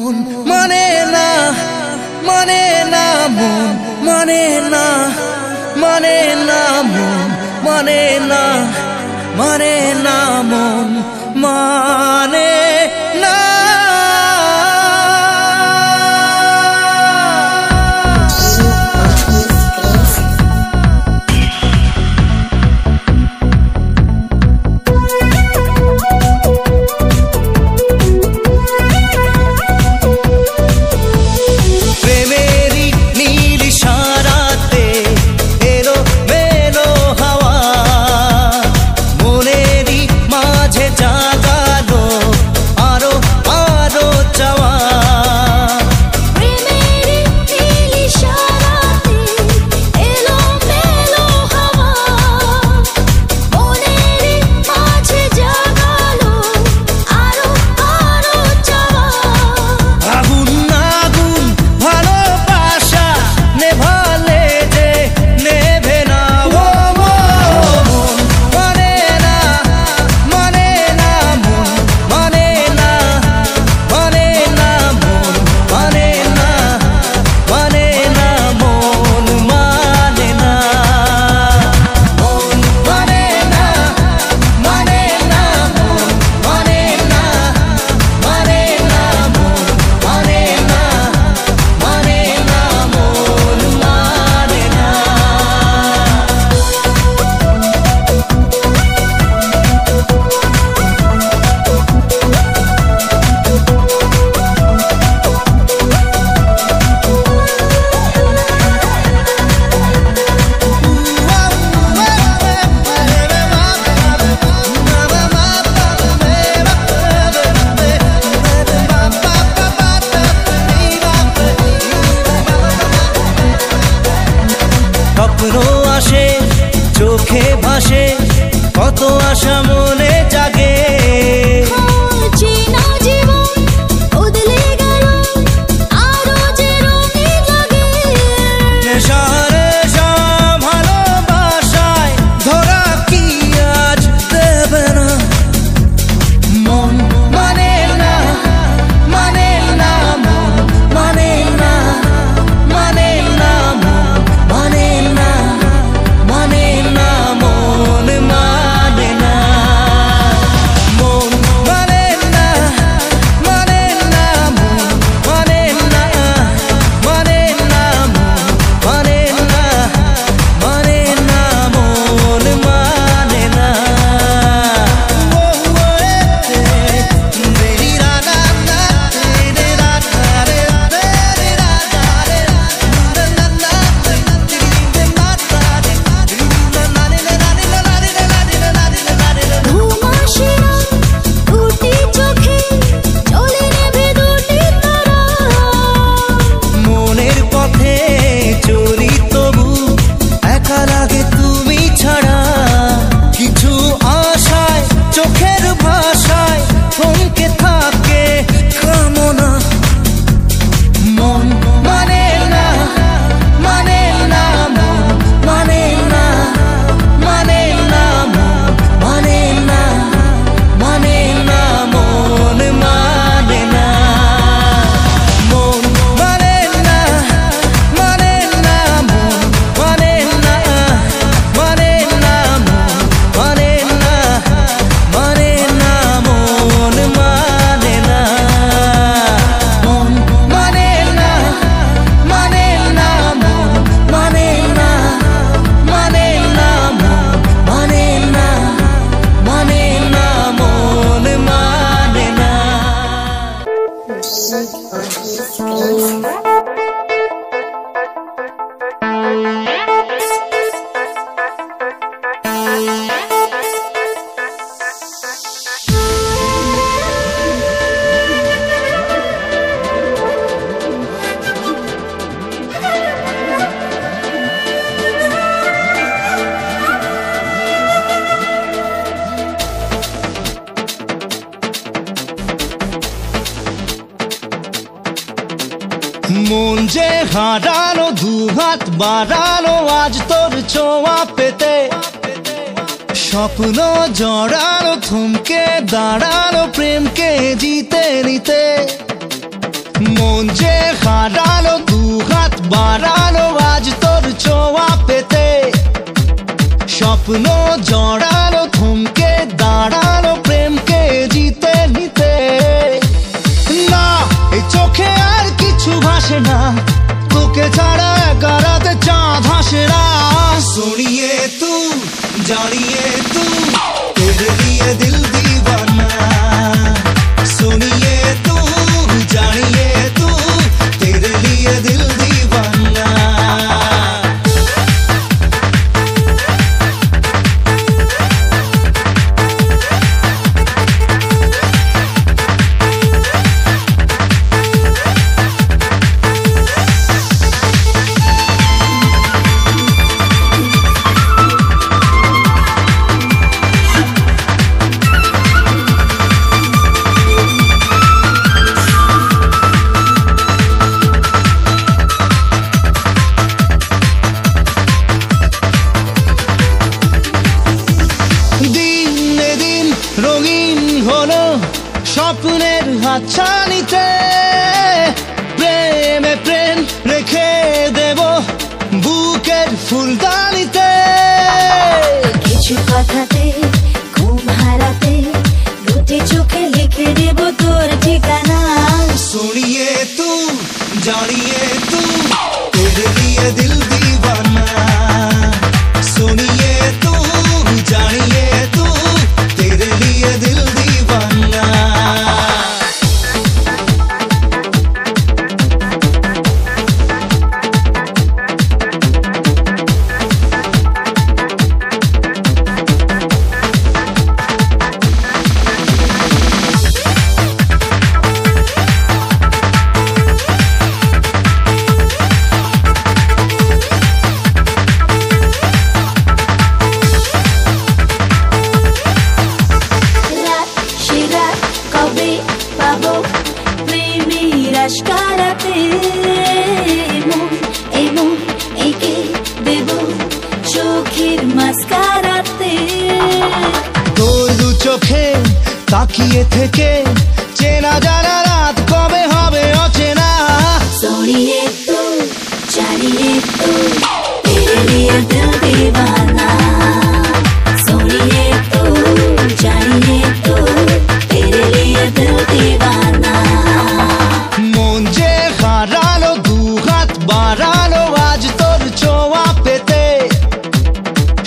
মন মানে না মানে না মন মানে না মানে না মন মানে না মানে না মন মানে না চোখে ভাসে কত আশা মনে জাগে চেনা জীবন বদলে গেল আরো যে রঙিন লাগে নেশা নেশা ভালোবাসায় ধরা কি আজ দেবে না মন মানে না মানে না মন মানে না মানে না মন মানে না মানে না মন মানে না মন মানে না মানে না মন মানে না মানে না মন মানে না মানে না মন মানে না ও মেরি রানা না তেরে রানা রে তেরে রানা রে না না তিরিতে মাতা রে ঘুম আসে না দুটি চোখে চলে নেবে দুটি তারা মনের পথে চলি তবু একা লাগে তুমি ছাড়া কিছু আশায় চোখের ভাষায় থমকে থাকে কামনা মন মানে না মানে না মন মানে না মানে না মন মানে না মানে না মন মানে না মন মানে না মানে না মন মানে না মানে না মন মানে না মানে না মন মানে না মন মানে না মানে না মন মানে না মানে না মন মানে না মানে না মন মানে না মন যে হারানো দুহাত বাড়ানো আজ তোর ছোঁয়া পেতে স্বপ্ন জড়ানো থমকে দাঁড়ানো প্রেমকে জিতে নিতে মন যে হারালো দু হাত বাড়ালো আজ তোর ছোঁয়া পেতে স্বপ্ন জড়ালো থমকে দাঁড়ালো প্রেমকে জিতে নিতে না এই চোখে আর কিছু ভাসে না তোকে ছাড়া একা রাতে চাঁদ হাসে না सोनिए तू जानिए तू तेरे लिए दिल दीवाना सुनिए तू जानिए तू तेरे लिए दिल दीवाना স্বপ্নের হাতছানিতে প্রেমে প্রেম রেখে দেব বুকের ফুলদানিতে কিছু কথাতে ঘুম হারাতে দুটি চোখে লিখে দেব তোর ঠিকানা सुनिए तू जानिए तू तेरे लिए दिल दीवाना सुनिए तू जानिए तू तेरे लिए दिल दीवाना চোখে তাকিয়ে থেকে চেনা জানা রাত কবে হবে অচেনা सोनिए तू जानिए तू तेरे लिए दिल दीवाना सोनिए तू जानिए तू तेरे लिए दिल दीवाना মন যে হারালো দু হাত বাড়ালো আজ তোর ছোঁয়া পেতে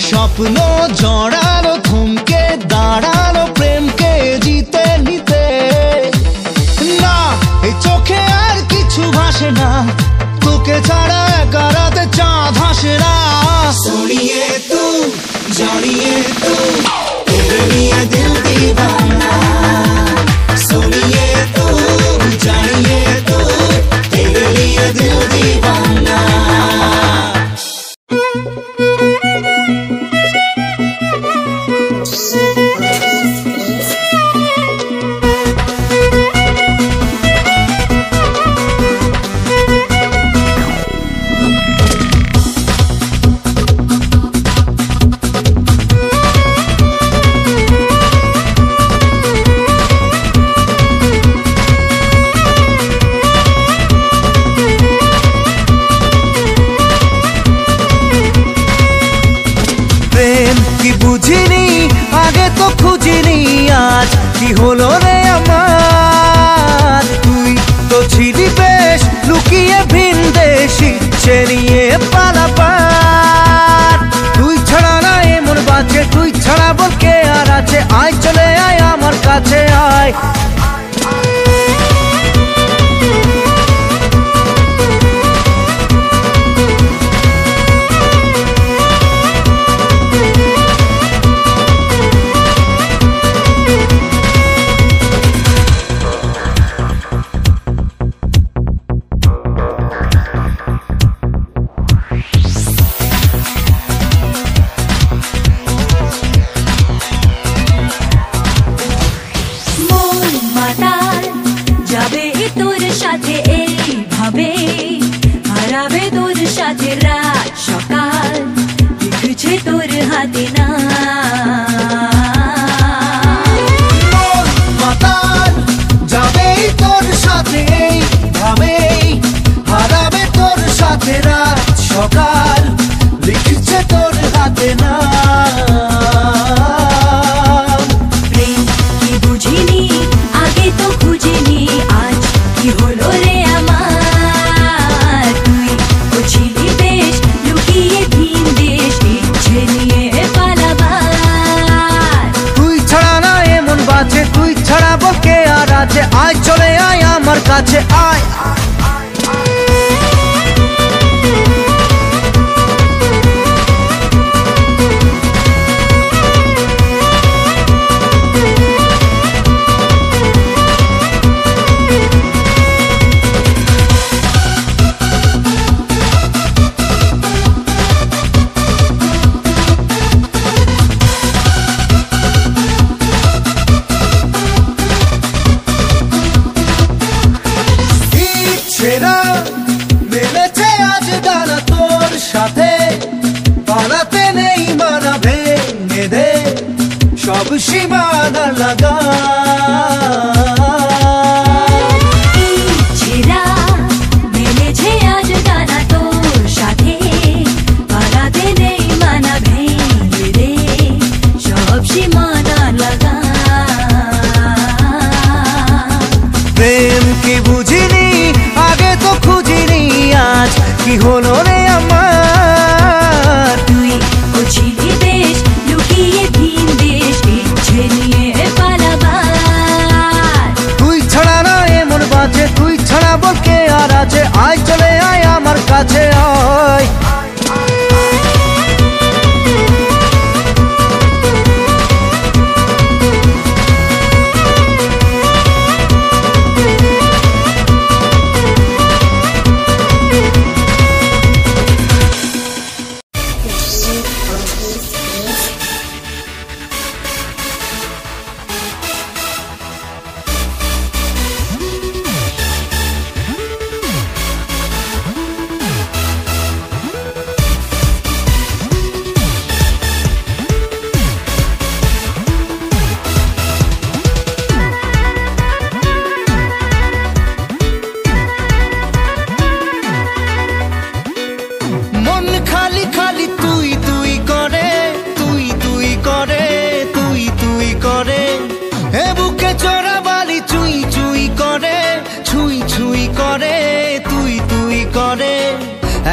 স্বপ্ন জড়ালো থমকে দাঁড়ালো প্রেমকে জিতে নিতে না এই চোখে আর কিছু ভাসে না তোকে ছাড়া একা রাতে চাঁদ হাসে না सुनिए तू जानिए तू तेरे लिए दिल दीवाना सुनिए तू जानिए तू तेरे लिए दिल दीवाना বুঝিনি আগে তো খুঁজিনি আজ কি হলো রে আমার তুই তো ছিলি বেশ লুকিয়ে ভিনদেশি চেনিয়ে পালাবার তুই ছাড়া না এমন বাঁচে তুই ছাড়া বল কে আর আছে আয় চলে আয় আমার কাছে আয় যাবে তোর সাথে ভাবে কাছে আয়। মেলেছে আজ ডানা তোর সাথে, পালাতে নেই মানা, ভেঙে দে সব সীমানা লাগা। মেলেছে আজ ডানা তোর সাথে, পালাতে নেই মানা, ভেঙে দে সব সীমানা লাগা। প্রেম কি বুঝিনি আগে তো খুঁজিনি, আজ কি হলো রে আমার। তুই বুঝিলি বেশ লুকিয়ে ভিন দেশ, ইচ্ছে নিয়ে পালাবার। তুই ছাড়া না এমন বাজে, তুই ছাড়া বলকে আর আছে, আয় চলে আয় আমার কাছে আয়।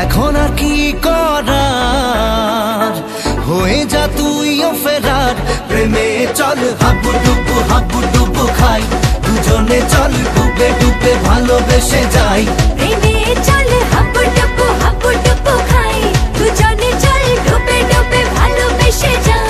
এখন আর কি করার, হয়ে যা তুইও ফেরার। প্রেমে চল হাবু ডুবু খাই, দুজনে চল ডুবে ডুবে ভালোবেসে যাই। প্রেমে চল হাবু ডুবু খাই, দুজনে চল ডুবে ডুবে ভালোবেসে যাই।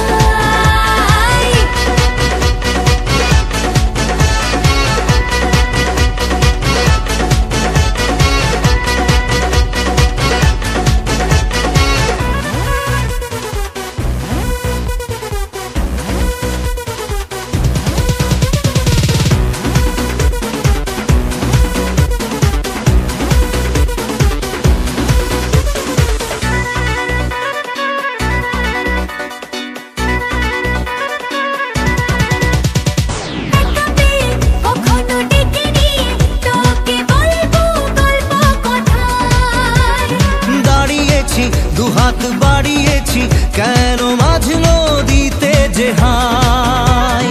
দুহাত বাড়িয়েছি কেন মাঝ নদীতে যে হাই।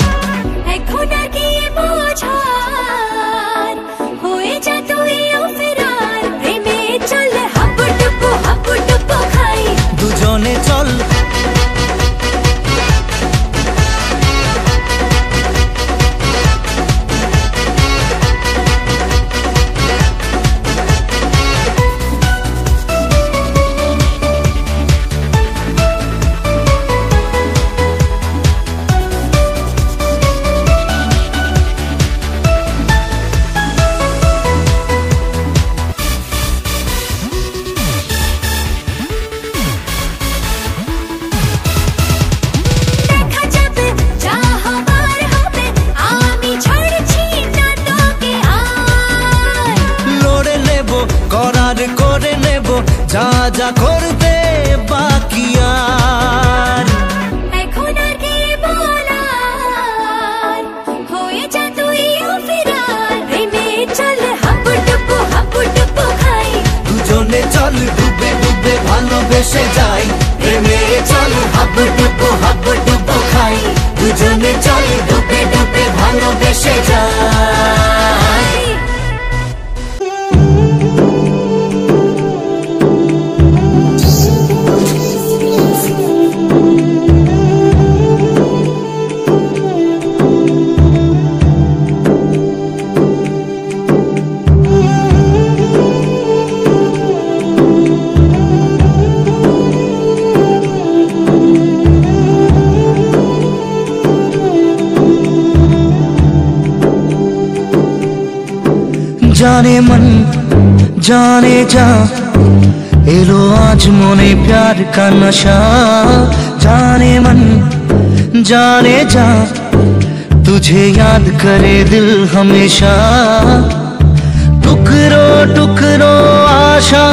এখন আর কি বোঝার, হয়ে যা তুইও ফেরার। প্রেমে চল হাবু ডুবু খাই, দুজনে চল করে নেব যা যা করতে বাকি আর। এখন আর কি বলার, হয়ে যা তুইও ফেরার। প্রেমে চল হাবু ডুবু খাই, দুজনে চল ডুবে ডুবে ভালোবেসে যাই। প্রেমে চল হাবু ডুবু খাই, দুজনে চল ডুবে ডুবে ভালোবেসে যাই। जाने मन जाने जा एलो आज मोने प्यार का नशा जाने मन जाने जा तुझे याद करे दिल हमेशा टुकरो टुकरो आशा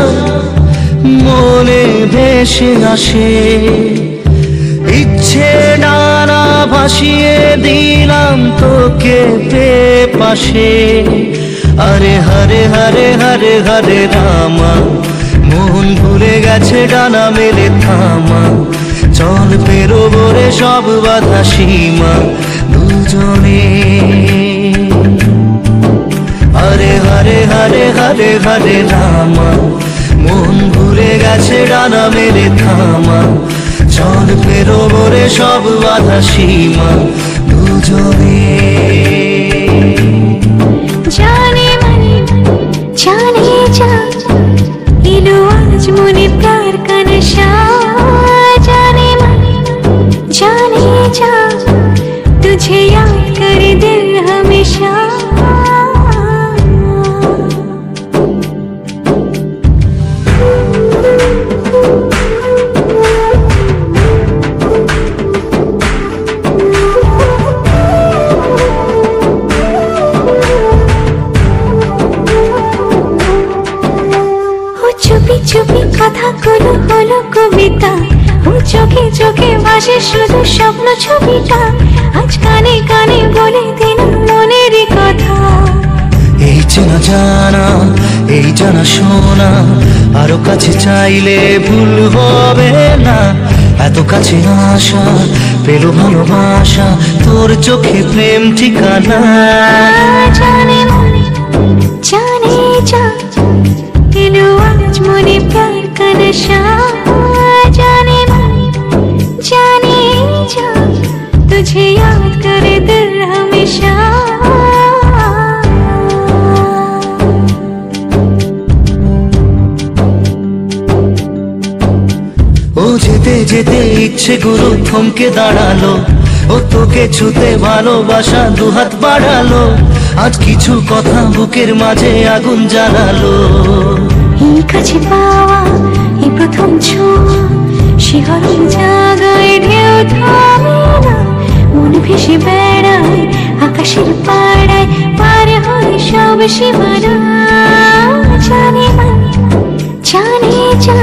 मोने भेसे आशे इच्छे डाना भासिए दिलाम तोके पे पाशे अरे हरे हरे हरे हरे रामा মন ভুলে গেছে ডানা মেলে থামা চল পেরোবো রে সব বাধা সীমা দুজনে হরে হরে হরে হরে হরে রামা মন ভুলে গেছে ডানা মেলে থামা চল পেরোবো রে সব বাধা সীমা দুজনে जाने मन जाने जा लो आज मुझे प्यार का नशा जाने मन जाने जा तुझे याद करे दिल हमेशा চুপি চুপি কথা গুলো হলো কবিতা ও চোখে চোখে ভাসে শুধু স্বপ্ন ছবিটা আজ কানে কানে বলে দিন মনের কথা এই চেনা জানা এই জানা শোনা আরো কাছে চাইলে ভুল হবে না এত কাছে আসা পেলো ভালোবাসা তোর চোখে প্রেম ঠিকানা জানে মন জানে যা लो आज मुझे प्यार का नशा जाने मन जाने जा तुझे याद करे दिल हमेशा ও যেতে যেতে ইচ্ছে গুলো থমকে দাঁড়ালো ও তোকে ছুতে ভালোবাসা দুহাত বাড়ালো আজ কিছু কথা বুকের মাঝে আগুন জ্বালালো এই কাছে পাওয়া এই প্রথম ছোঁয়া শিহরণ জাগায় ঢেউ থামে না মন ভেসে বেড়ায় আকাশের পাড়ায় পার হয় সব সীমানা জানে मन जाने जा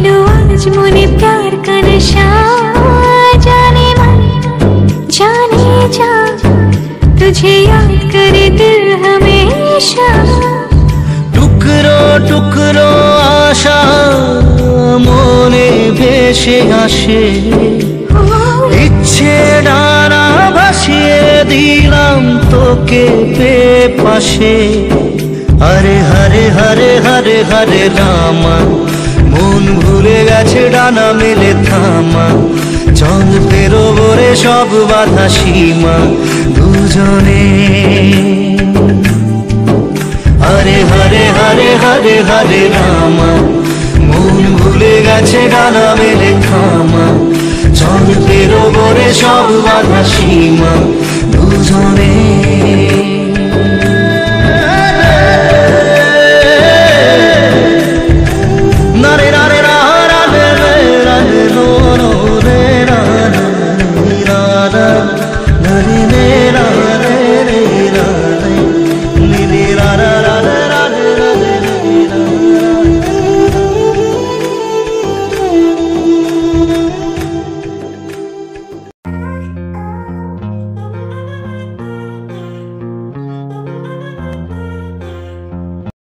लो आज मुझे प्यार का नशा जाने मन जाने जा तुझे याद करे दिल हमेशा টুকরো টুকরো আশা মনে ভেসে আসে ইচ্ছে ডানা ভাসিয়ে দিলাম তোকে পে পাশে হরে হরে হরে হরে হরে রামা মন ভুলে গেছে ডানা মেলে থামা চল পেরোবো রে সব বাধা সীমা দুজনে হরে হরে হরে হরে হরে রামা মন ভুলে গেছে ডানা মেলে থামা চল পেরোবো রে সব বাধা সীমা দুজনে